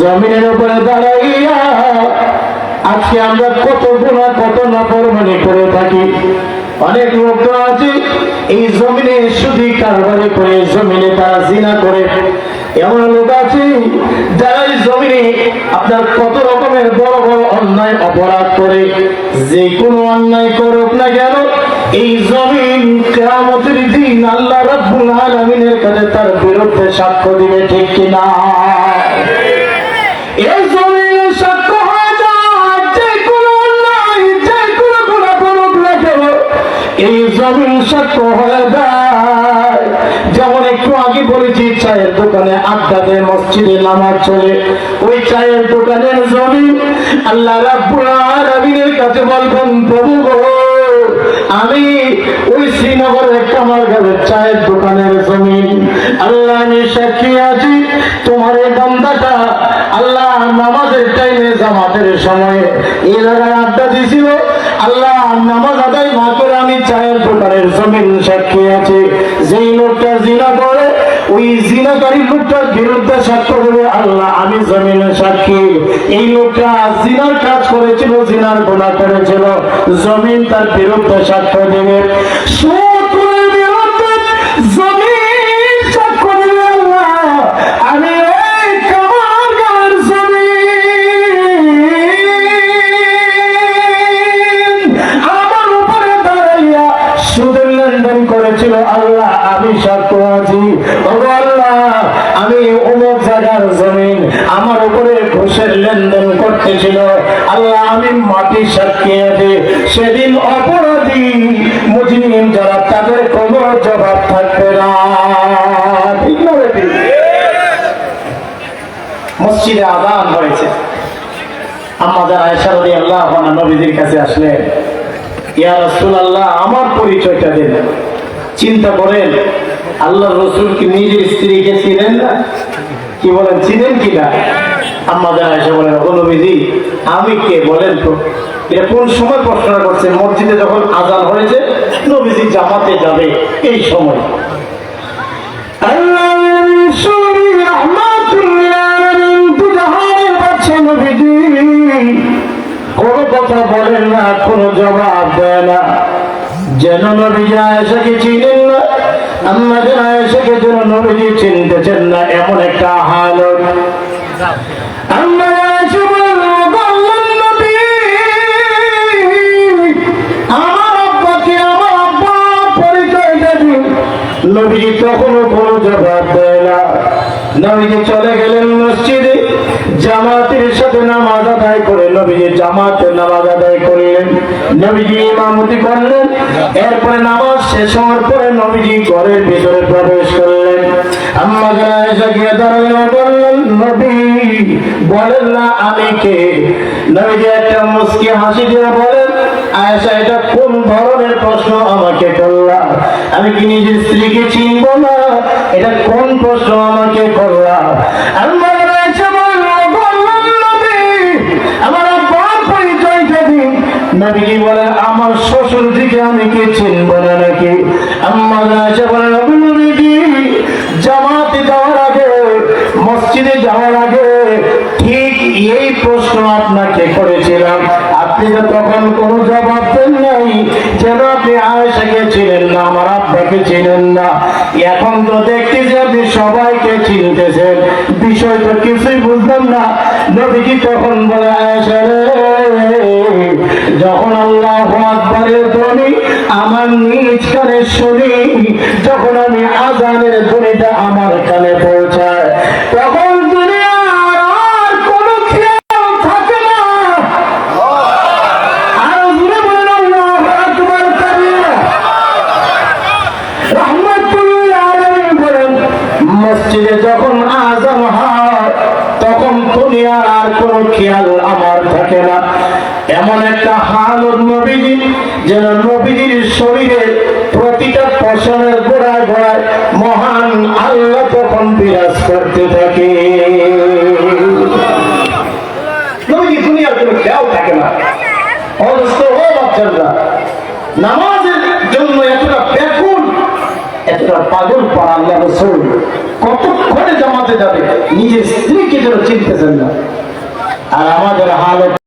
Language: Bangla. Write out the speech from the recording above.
জমিনের উপরে দাঁড়াইয়া আজকে আমরা কত গুনাহ কত নাফরমানি করে থাকি। অনেক লোক তো আছে এই জমিনে শুধু কারবারে করে, জমিনে তারা জিনা করে। এমন লোক আছে যারা এই জমিনে আপনার কত রকমের বড় বড় অন্যায় অপরাধ করে। যে কোনো অন্যায় করুক না কেন, এই জমিন কিয়ামতের দিন আল্লাহ রাব্বুল আলামিনের কাছে তার বিরুদ্ধে সাক্ষ্য দিবে, ঠিক কিনা? এই জমিনে সাক্ষ্য হয়ে যায় যে কোনো অন্যায়, যে কোনো গুনাহ করুক না কেন, এই জমিন সাক্ষ্য হয়ে যায়। যেমন একটু আগে বলেছি চায়ের দোকানে আড্ডাতে মসজিদে নামাজ চলে, ওই চায়ের দোকানের জমিন আল্লাহ রাব্বুল আলামিনের কাছে বলবেন, প্রভু গো, আমি ওই শ্রীনগরের কামারগাঁওয়ের চায়ের দোকানের জমিন, আল্লাহ আমি সাক্ষী আছি তোমার এই বান্দাটা আল্লাহ নামাজের টাইমে জামাতের সময় এই জায়গায় আড্ডা দিয়েছিল। আল্লাহ নামাজ আদায় না করে আমি চায়ের দোকানের জমিন সাক্ষী আছি। যেই লোকটা জিনা করে ওই জিনাকারী লোকটার বিরুদ্ধে সাক্ষ্য দেবে, আল্লাহ আমি জমিনের সাক্ষী। এই লোকটা জিনার কাজ করেছিল, জিনার গুনাহ করেছিল, জমিন তার বিরুদ্ধে সাক্ষ্য দেবে। সকলের বিরুদ্ধে জমিন সাক্ষ্য দেবে, আল্লাহ আমি এই কামারগাঁওয়ের জমিন আমার উপরে দাঁড়াইয়া সুদের লেনদেন করেছিল, আল্লাহ আমি সাক্ষ্য আছি। আমি অমুক জায়গার জমিন আমার উপরে ঘুষের লেনদেন করতেছিল, আল্লাহ আমি মাটি সাক্ষী আছি। সেদিন অপরাধী মুজরিম যারা তাদের কোনো জবাব থাকবে না, ঠিক না? মসজিদে আযান হয়েছে, আম্মা আয়েশা রাদিয়াল্লাহু আনহা নবীজির কাছে আসলেন, ইয়া রাসূলুল্লাহ আমার পরিচয়টা দেন। চিন্তা করেন আল্লাহর রাসূল কি নিজের স্ত্রীকে চিনেন না? কি বলেন, চিনেন কিনা? আম্মা আয়েশা বলেন, ও নবীজি আমি কে বলেন তো? এটা কোন সময় প্রশ্ন করছেন? মসজিদে যখন আযান হয়েছে, নবীজি জামাতে যাবে এই সময়। কোনো কথা বলেন না, কোনো জবাব দেয় না, যেন নবীজি আয়েশাকে চিনেন না, আম্মা আয়েশাকে যেন নবীজি চিনতেছেন না, এমন একটা হালত। আম্মা আয়েশা বললেন, নবী আমার আব্বাকে, আমার আব্বা পরিচয়টা দিন। নবীজি তখনও কোনো জবাব দেয় না। নবীজি চলে গেলেন মসজিদে, জামাতের সাথে নামাজ আদায় করে নবীজি জামাতে নামাজ আদায় করলেন, নবীজি ইমামতি করলেন। এরপরে নামাজ শেষ হওয়ার পরে নবীজি ঘরের ভিতরে প্রবেশ করলেন। আম্মা আয়েশা গিয়ে দাঁড়ালেন, বললেন, নবী বলেন না আমি কে? নবীজি একটা মুস্কি হাসি দিয়ে বলেন, আয়েশা এটা কোন ধরনের প্রশ্ন আমাকে করলা? আমি কি নিজের স্ত্রীকে চিনব না? এটা কোন প্রশ্ন আমাকে করলা? আম্মা আয়েশা নবীজি বলেন, আমার শ্বশুর দিকে আমি কি চিনব না নাকি? আম্মা আয়েশা বলেন, নবীজি জামাতে যাওয়ার আগে, মসজিদে যাওয়ার আগে ঠিক এই প্রশ্ন আপনাকে করেছিলাম, আপনি তো তখন কোনো জবাব দেন নাই, যেন আপনি আয়েশাকে চিনেন না, আমার আব্বাকে চিনেন না। এখন তো দেখতেছি আপনি সবাইকে চিনতেছেন, বিষয় তো কিছুই বুঝলাম না। নবীজি তখন বলে, আয়েশা রে, যখন আল্লাহু আকবারের ধ্বনি আমার নিজ কানে শুনি, যখন আমি আযানের ধ্বনিটা আমার কানে পৌঁছায়, তখন দুনিয়ার আর কোনো খেয়াল থাকে না। আর জোরে বলেন আল্লাহু আকবার কাবীরা। রাহমাতুল্লিল আলামিন বলেন, মসজিদে যখন আযান হয় তখন দুনিয়ার আর কোনো খেয়াল আমার থাকে না। এমন একটা হালত নবীজি, যেন নবীজির শরীরে প্রতিটা পশমের গোড়ায় গোড়ায় মহান আল্লাহ তখন বিরাজ করতে থাকে। নবীজি দুনিয়ার কোনো খেয়াল থাকে না। অবস্থা ও বাচ্চারা নামাজের জন্য এতটা ব্যাকুল, এত একটা পাগল পাড়া আল্লাহ রাসূল কতক্ষণে জামাতে যাবে নিজের স্ত্রীকে যেন চিনতেছেন না। আর আমাদের হালত